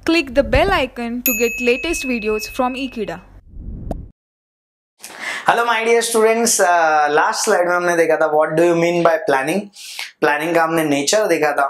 Click the bell icon to get latest videos from Ekeeda. Hello my dear students, last slide में हमने देखा था what do you mean by planning. Planning का हमने nature देखा था,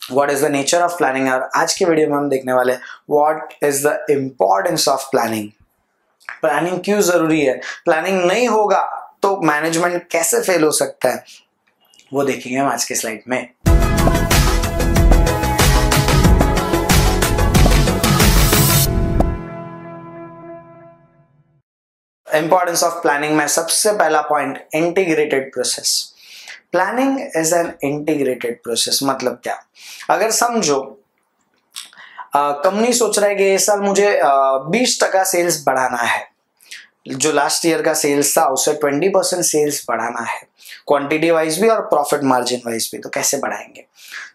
what is the nature of planning. और आज के वीडियो में हम देखने वाले what is the importance of planning. Planning क्यों जरूरी है, प्लानिंग नहीं होगा तो मैनेजमेंट कैसे फेल हो सकता है, वो देखेंगे हम आज के स्लाइड में। इंपॉर्टेंस ऑफ प्लानिंग में सबसे पहला point, integrated process. Planning is an integrated process. मतलब क्या, अगर समझो कंपनी सोच रहा है कि इस साल मुझे 20% सेल्स बढ़ाना है, जो लास्ट ईयर का सेल्स था उससे 20% सेल्स बढ़ाना है, क्वांटिटी वाइज भी और प्रॉफिट मार्जिन वाइज भी। तो कैसे बढ़ाएंगे?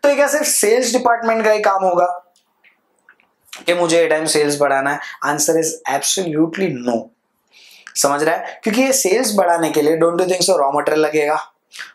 तो क्या सिर्फ सेल्स डिपार्टमेंट का ही काम होगा कि मुझे ये टाइम सेल्स बढ़ाना है? Answer is absolutely no. समझ रहा है? क्योंकि ये सेल्स बढ़ाने के लिए don't you think so raw material लगेगा।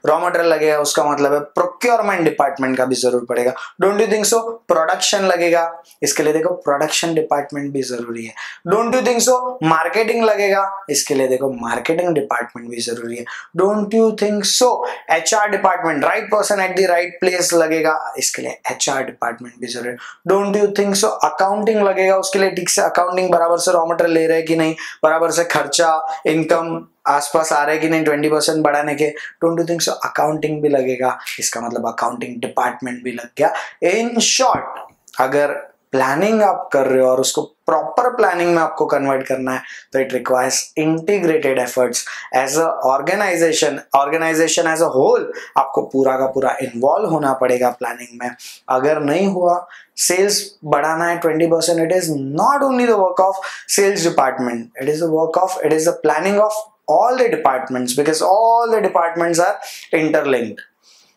रॉ मटेरियल लगेगा, उसका मतलब है प्रोक्योरमेंट डिपार्टमेंट का भी जरूर पड़ेगा। Don't you think so production लगेगा, इसके लिए देखो प्रोडक्शन डिपार्टमेंट भी जरूरी है। Don't you think so marketing लगेगा, इसके लिए देखो मार्केटिंग डिपार्टमेंट भी जरूरी है। Don't you think so HR department, right person at the right place लगेगा, इसके लिए एचआर डिपार्टमेंट भी जरूरी है। Don't you think so accounting लगेगा, उसके लिए ठीक से अकाउंटिंग बराबर से रॉ मटेरियल ले रहे हैं कि नहीं, बराबर से खर्चा इनकम आसपास आ रहे हैं कि नहीं 20% बढ़ाने के। Don't you think so accounting भी लगेगा, इसका मतलब अकाउंटिंग डिपार्टमेंट भी लग गया। इन शॉर्ट, अगर प्लानिंग आप कर रहे हो और उसको प्रॉपर प्लानिंग में आपको कन्वर्ट करना है तो it requires integrated efforts as a organization as a whole. आपको पूरा का पूरा इन्वॉल्व होना पड़ेगा प्लानिंग में। अगर नहीं हुआ, सेल्स बढ़ाना है 20%, it is not only the work of sales department, it is the planning of all the departments, because all the departments are interlinked.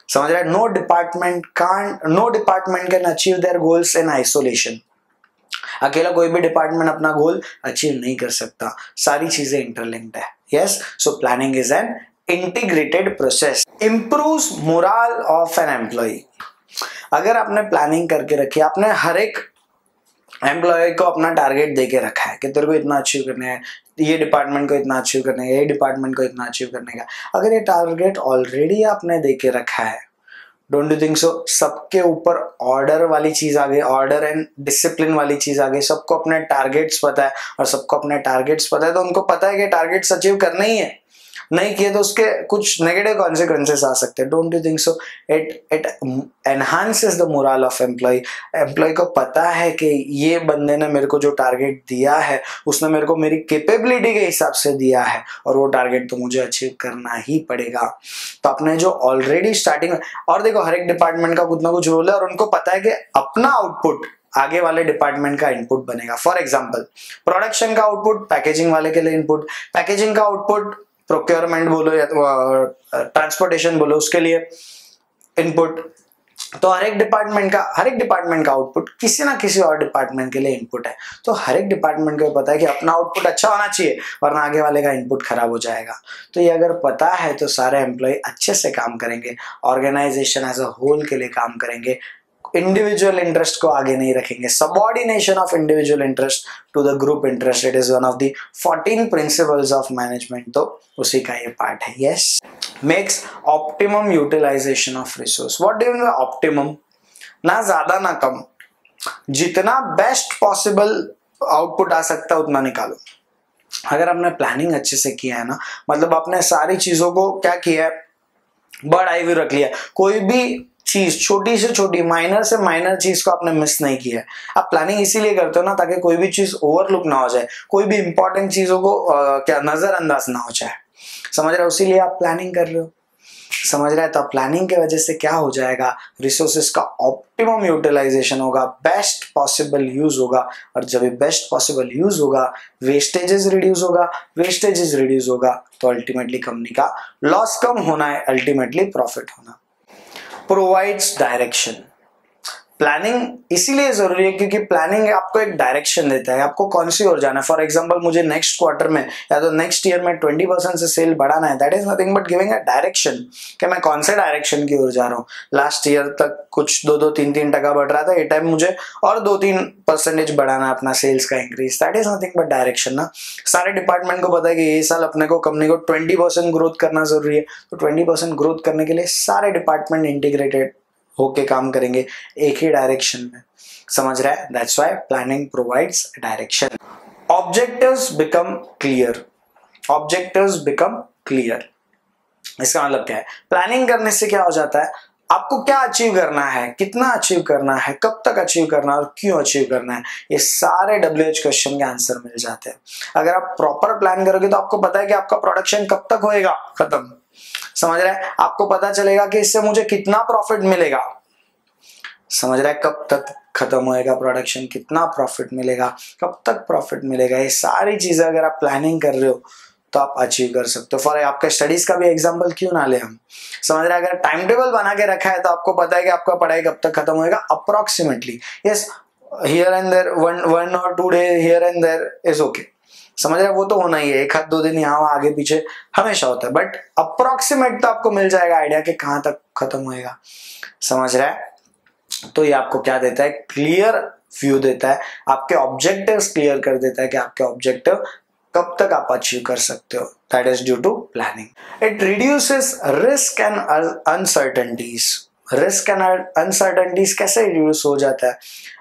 समझ रहे? no department can achieve their goals in isolation. अकेला कोई भी department अपना goal achieve नहीं कर सकता, सारी चीजें इंटरलिंक्ड है। Yes, so planning is an integrated process. Improves moral of an employ. अगर आपने प्लानिंग करके रखी, आपने हर एक एम्प्लॉय को अपना टारगेट देके रखा है कि तेरे को इतना अचीव करना है, ये डिपार्टमेंट को इतना अचीव करने का, ये डिपार्टमेंट को इतना अचीव करने का। अगर ये टारगेट ऑलरेडी आपने देके रखा है, डोंट यू थिंक सो सबके ऊपर ऑर्डर वाली चीज आ गई, ऑर्डर एंड डिसिप्लिन वाली चीज आ गई। सबको अपने टारगेट्स पता है, और सबको अपने टारगेट्स पता है तो उनको पता है कि टारगेट्स अचीव करने ही है, नहीं किए तो उसके कुछ नेगेटिव कॉन्सिक्वेंसेस आ सकते हैं। Don't you think so it enhances the moral of employ. Employ को पता है कि ये बंदे ने मेरे को जो टारगेट दिया है, उसने मेरे को मेरी कैपेबिलिटी के हिसाब से दिया है और वो टारगेट तो मुझे अचीव करना ही पड़ेगा। तो अपने जो ऑलरेडी स्टार्टिंग में, और देखो हर एक डिपार्टमेंट का कुछ ना कुछ रोल है और उनको पता है कि अपना आउटपुट आगे वाले डिपार्टमेंट का इनपुट बनेगा। फॉर एग्जाम्पल, प्रोडक्शन का आउटपुट पैकेजिंग वाले के लिए इनपुट, पैकेजिंग का आउटपुट प्रोक्योरमेंट बोलो या ट्रांसपोर्टेशन बोलो उसके लिए इनपुट। तो हर एक डिपार्टमेंट का आउटपुट किसी ना किसी और डिपार्टमेंट के लिए इनपुट है। तो हर एक डिपार्टमेंट को पता है कि अपना आउटपुट अच्छा होना चाहिए वरना आगे वाले का इनपुट खराब हो जाएगा। तो ये अगर पता है तो सारे एम्प्लॉय अच्छे से काम करेंगे, ऑर्गेनाइजेशन एज अ होल के लिए काम करेंगे, इंडिविजुअल इंटरेस्ट को आगे नहीं रखेंगे। Subordination of individual interest to the group interest, it is one of the 14 principles of management. तो उसी का ये पार्ट है। Yes, makes optimum utilization of resource. What do you mean optimum? ना ज्यादा ना कम, जितना बेस्ट पॉसिबल आउटपुट आ सकता है उतना निकालो। अगर आपने प्लानिंग अच्छे से किया है ना, मतलब आपने सारी चीजों को क्या किया है, बर्ड आई व्यू रख लिया। कोई भी चीज, छोटी से छोटी, माइनर से माइनर चीज को आपने मिस नहीं किया है। आप प्लानिंग इसीलिए करते हो ना ताकि कोई भी चीज ओवरलुक ना हो जाए, कोई भी इंपॉर्टेंट चीजों को क्या नजरअंदाज ना हो जाए। समझ रहे हो? उसीलिए आप प्लानिंग कर रहे हो। समझ रहे हैं? तो प्लानिंग के वजह से क्या हो जाएगा, रिसोर्सेज का ऑप्टिमम यूटिलाइजेशन होगा, बेस्ट पॉसिबल यूज होगा। और जब ये बेस्ट पॉसिबल यूज होगा, वेस्टेजेस रिड्यूस होगा तो अल्टीमेटली कंपनी का लॉस कम होना है, अल्टीमेटली प्रॉफिट होना। Provides direction. प्लानिंग इसीलिए जरूरी है क्योंकि प्लानिंग आपको एक डायरेक्शन देता है, आपको कौन सी ओर जाना है। फॉर एग्जांपल मुझे नेक्स्ट क्वार्टर में या तो नेक्स्ट ईयर में 20% से सेल बढ़ाना है, that is nothing but giving a direction कि मैं कौन से डायरेक्शन की ओर जा रहा हूँ। लास्ट ईयर तक कुछ 2-3% बढ़ रहा था, ये टाइम मुझे और 2-3% बढ़ाना है अपना सेल्स का increase, that is nothing but direction ना। सारे डिपार्टमेंट को पता है कि ये साल अपने को कंपनी को 20% ग्रोथ करना जरूरी है, तो 20% ग्रोथ करने के लिए सारे डिपार्टमेंट इंटीग्रेटेड होके काम करेंगे एक ही डायरेक्शन में, समझ रहा है। That's why planning provides direction. Objectives become clear, objectives become clear, इसका मतलब क्या है, प्लानिंग करने से क्या हो जाता है, आपको क्या अचीव करना है, कितना अचीव करना है, कब तक अचीव करना है और क्यों अचीव करना है, ये सारे WH क्वेश्चन के आंसर मिल जाते हैं। अगर आप प्रॉपर प्लान करोगे तो आपको पता है कि आपका प्रोडक्शन कब तक होएगा खत्म, समझ रहा है, आपको पता चलेगा कि इससे मुझे कितना प्रॉफिट मिलेगा, समझ रहा है, कब तक खत्म होएगा प्रोडक्शन, कितना प्रॉफिट मिलेगा, कब तक प्रॉफिट मिलेगा, ये सारी चीजें अगर आप प्लानिंग कर रहे हो तो आप अचीव कर सकते हो। फॉर आपके स्टडीज का भी एग्जांपल क्यों ना ले हम, समझ रहे हैं, अगर टाइम टेबल बना के रखा है तो आपको पता है कि आपका पढ़ाई कब तक खत्म होएगा approximately. Yes, here and there one और 2 day here and there is okay, समझ रहे हैं, वो तो होना ही है, 1-2 दिन यहाँ आगे पीछे हमेशा होता है, बट अप्रोक्सीमेट तो आपको मिल जाएगा आइडिया कि कहाँ तक खत्म होएगा, समझ रहा है। तो ये आपको क्या देता है, क्लियर व्यू देता है, आपके ऑब्जेक्टिव्स क्लियर कर देता है कि आपके ऑब्जेक्टिव कब तक आप अचीव कर सकते हो, that is due to planning. It reduces risk and uncertainties, risk and uncertainties कैसे रिड्यूस हो जाता है,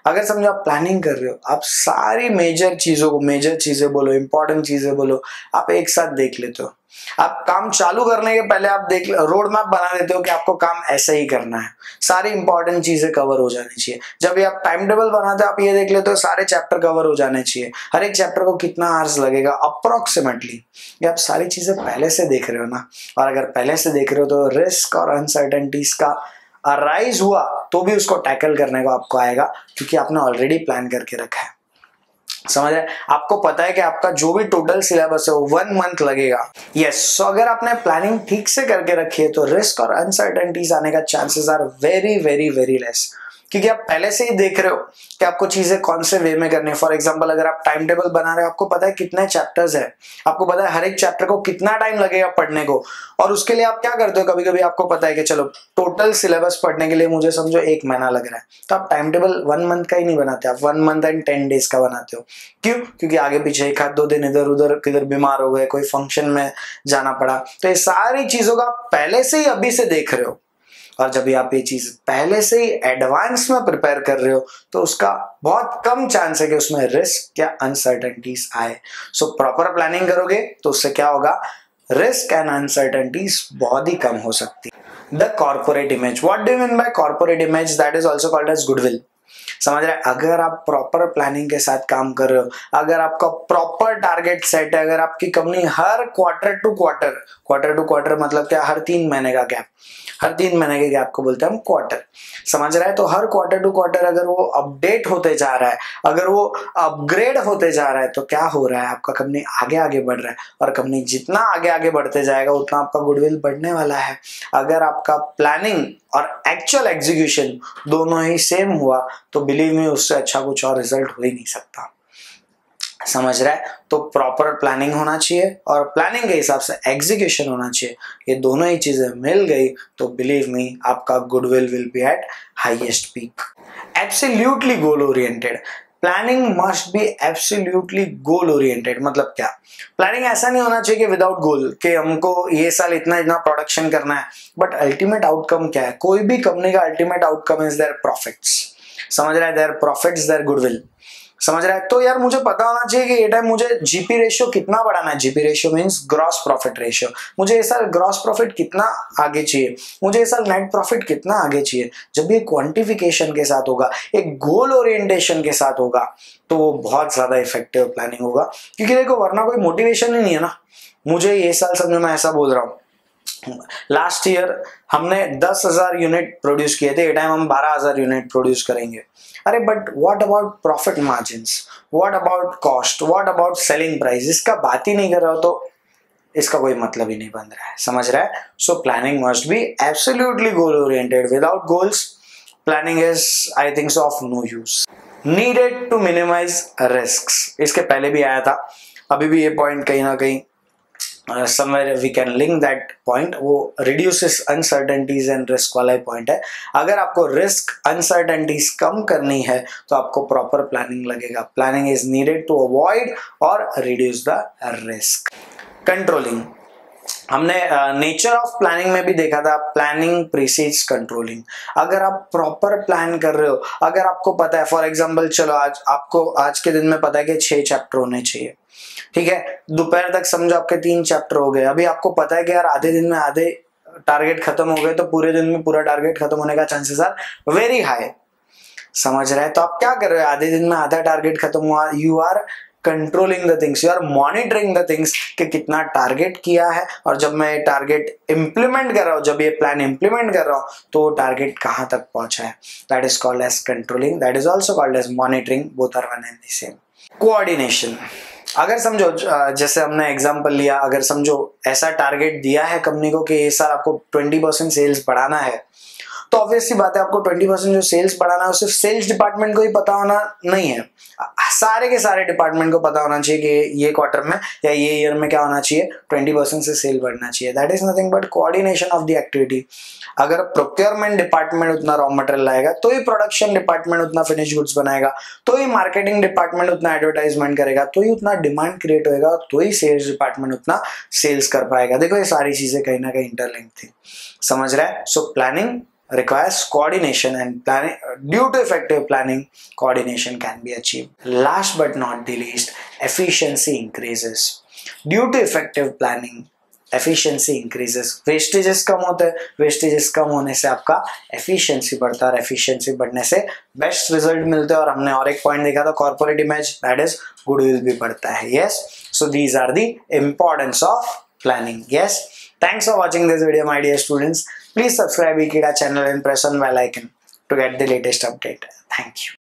अगर समझो आप प्लानिंग कर रहे हो, आप सारी मेजर चीजों को, मेजर चीजें बोलो, इंपॉर्टेंट चीजें बोलो, आप एक साथ देख लेते हो, आप काम चालू करने के पहले आप देख रोड मैप बना लेते हो कि आपको काम ऐसे ही करना है, सारी इंपॉर्टेंट चीजें कवर हो जानी चाहिए। जब भी आप टाइम टेबल बनाते हो आप ये देख लेते हो सारे चैप्टर कवर हो जाने चाहिए, हर एक चैप्टर को कितना आवर्स लगेगा अप्रोक्सीमेटली, ये आप सारी चीजें पहले से देख रहे हो ना। और अगर पहले से देख रहे हो तो रिस्क और अनसर्टेनिटीज का अराइज हुआ तो भी उसको टैकल करने को आपको आएगा क्योंकि आपने ऑलरेडी प्लान करके रखा है, समझ रहे हैं, आपको पता है कि आपका जो भी टोटल सिलेबस है वो 1 मंथ लगेगा। यस, सो अगर आपने प्लानिंग ठीक से करके रखी है तो रिस्क और अनसर्टेनिटीज आने का chances are very very very less, क्योंकि आप पहले से ही देख रहे हो कि आपको चीजें कौन से वे में करनी है। फॉर एग्जांपल अगर आप टाइम टेबल बना रहे हो, आपको पता है कितने चैप्टर्स है, आपको पता है हर एक चैप्टर को कितना टाइम लगेगा पढ़ने को, और उसके लिए आप क्या करते हो, कभी कभी आपको पता है कि चलो टोटल सिलेबस पढ़ने के लिए मुझे समझो 1 महीना लग रहा है, तो आप टाइम टेबल 1 मंथ का ही नहीं बनाते, आप 1 मंथ एंड 10 डेज का बनाते हो। क्यों? क्योंकि आगे पीछे 1-2 दिन इधर उधर किधर बीमार हो गए, कोई फंक्शन में जाना पड़ा, तो ये सारी चीजों का पहले से ही अभी से देख रहे हो, और जब भी आप ये चीज पहले से ही एडवांस में प्रिपेयर कर रहे हो तो उसका बहुत कम चांस है कि उसमें रिस्क या अनसर्टेनिटीज आए। सो प्रॉपर प्लानिंग करोगे तो उससे क्या होगा, रिस्क एंड अनसर्टेनिटीज बहुत ही कम हो सकती है। The corporate image, what do you mean by corporate image, that is also called as goodwill, समझ रहे हैं। अगर आप प्रॉपर प्लानिंग के साथ काम कर रहे हो, अगर आपका प्रॉपर टारगेट सेट है, अगर आपकी कंपनी हर क्वार्टर टू क्वार्टर मतलब क्या, हर 3 महीने का गैप, हर 3 महीने के गैप को बोलते हैं हम क्वार्टर, समझ रहा है। तो हर क्वार्टर टू क्वार्टर अगर वो अपडेट होते जा रहा है, अगर वो अपग्रेड होते जा रहा है, तो क्या हो रहा है, आपका कंपनी आगे आगे बढ़ रहा है, और कंपनी जितना आगे आगे बढ़ते जाएगा उतना आपका गुडविल बढ़ने वाला है। अगर आपका प्लानिंग और एक्चुअल एग्जीक्यूशन दोनों ही सेम हुआ तो बिलीव मी उससे अच्छा कुछ और रिजल्ट हो ही नहीं सकता, समझ रहा है। तो प्रॉपर प्लानिंग होना चाहिए और प्लानिंग के हिसाब से एग्जीक्यूशन होना चाहिए, ये दोनों ही चीजें मिल गई तो बिलीव मी आपका goodwill will be eight highest peak. Absolutely goal oriented, planning must be absolutely goal oriented, मतलब क्या, प्लानिंग ऐसा नहीं होना चाहिए कि विदाउट गोल कि हमको ये साल इतना इतना प्रोडक्शन करना है, बट अल्टीमेट आउटकम क्या है, कोई भी कंपनी का ultimate outcome is their profits, समझ रहा है, देयर प्रॉफिट्स देयर गुडविल, समझ रहा है। तो यार मुझे पता होना चाहिए कि ये टाइम मुझे जीपी रेशियो कितना बढ़ाना है, GP ratio means gross profit ratio, मुझे ये साल ग्रॉस प्रॉफिट कितना आगे चाहिए, मुझे ये साल नेट प्रॉफिट कितना आगे चाहिए। जब ये क्वांटिफिकेशन के साथ होगा, एक गोल ओरिएंटेशन के साथ होगा, तो वो बहुत ज्यादा इफेक्टिव प्लानिंग होगा। क्योंकि देखो वरना कोई मोटिवेशन ही नहीं है ना, मुझे ये साल समझो मैं ऐसा बोल रहा हूँ, लास्ट ईयर हमने 10,000 यूनिट प्रोड्यूस किए थे, ये टाइम हम 12,000 यूनिट प्रोड्यूस करेंगे। अरे but what about profit margins, what about cost, what about selling price, इसका बात ही नहीं कर रहा हो तो इसका कोई मतलब ही नहीं बन रहा है, समझ रहा है। So planning must be absolutely goal oriented, without goals planning is I think so of no use. Needed to minimize risks, इसके पहले भी आया था, अभी भी ये पॉइंट कहीं ना कहीं somewhere we can link that point. वो reduces uncertainties and risk वाला ही point है. अगर आपको risk uncertainties कम करनी है तो आपको proper planning लगेगा. Planning is needed to avoid or reduce the risk. Controlling, हमने नेचर ऑफ प्लानिंग में भी देखा था, प्लानिंग प्रीसीड्स कंट्रोलिंग. अगर आप प्रॉपर प्लान कर रहे हो, अगर आपको पता है फॉर एग्जांपल, चलो आज के दिन में पता है कि 6 चैप्टर होने चाहिए, ठीक है, दोपहर तक समझो आपके 3 चैप्टर हो गए. अभी आपको पता है कि यार आधे दिन में आधे टारगेट खत्म हो गए, तो पूरे दिन में पूरा टारगेट खत्म होने का चांसेस आर वेरी हाई. समझ रहे हैं? तो आप क्या कर रहे हो, आधे दिन में आधा टारगेट खत्म हुआ, you are controlling the things, you are monitoring the things कि कितना टारगेट किया है, और जब मैं ये टारगेट इंप्लीमेंट कर रहा हूँ, जब ये प्लान इंप्लीमेंट कर रहा हूँ, तो वो टारगेट कहाँ तक पहुंचा है. That is called as controlling, that is also called as monitoring, both are one and the same. Coordination, अगर समझो जैसे हमने एग्जांपल लिया, अगर समझो ऐसा टारगेट दिया है कंपनी को कि ये साल आपको 20% सेल्स बढ़ाना है, तो ऑब्वियसली बात है आपको 20% जो सेल्स बढ़ाना है, सिर्फ सेल्स डिपार्टमेंट को ही पता होना नहीं है, सारे के सारे डिपार्टमेंट को पता होना चाहिए कि ये क्वार्टर में या ये ईयर में क्या होना चाहिए, 20% से सेल बढ़ना चाहिए. That is nothing but coordination of the activity. अगर प्रोक्योरमेंट डिपार्टमेंट उतना रॉ मटेरियल लाएगा, तो ही प्रोडक्शन डिपार्टमेंट उतना फिनिश गुड्स बनाएगा, तो ही मार्केटिंग डिपार्टमेंट उतना एडवर्टाइजमेंट करेगा, तो ही उतना डिमांड क्रिएट होएगा, तो ही सेल्स डिपार्टमेंट उतना सेल्स कर पाएगा. देखो ये सारी चीजें कहीं ना कहीं इंटरलिंक थी. समझ रहे हैं? So planning requires coordination, and planning, due to effective planning, coordination can be achieved. Last but not the least, efficiency increases. Due to effective planning, efficiency increases. Wastages कम होते हैं, wastages कम होने से आपका efficiency बढ़ता है, और efficiency बढ़ने से best result मिलते हैं. और हमने और एक point देखा था, corporate image, that is goodwill भी बढ़ता है. Yes, so these are the importance of planning. Yes, thanks for watching this video, my dear students. Please subscribe Ekeeda channel and press on bell icon to get the latest update. Thank you.